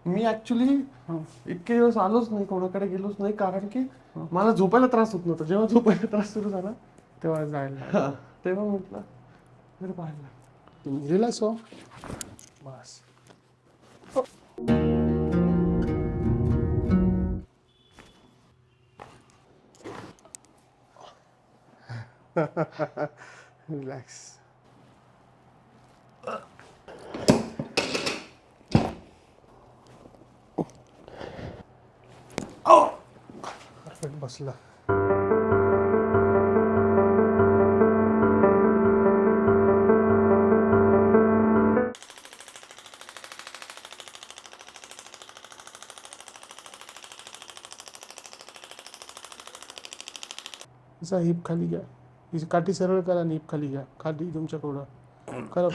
मी actually इतके दिवस आलोच नाही, कोणाकडे गेलोच नाही, कारण की मला झोपायला त्रास होत नव्हता. जेव्हा झोपायला त्रास सुरू झाला तेव्हा जायला तेव्हा म्हटलं बरं पाहायला. रिलॅक्स हो बस. रिलॅक्स. परफेक्ट बसला. हिप खाली घ्या, हिची काठी सरळ करा आणि हिप खाली घ्या. खाली तुमच्याकडं करा.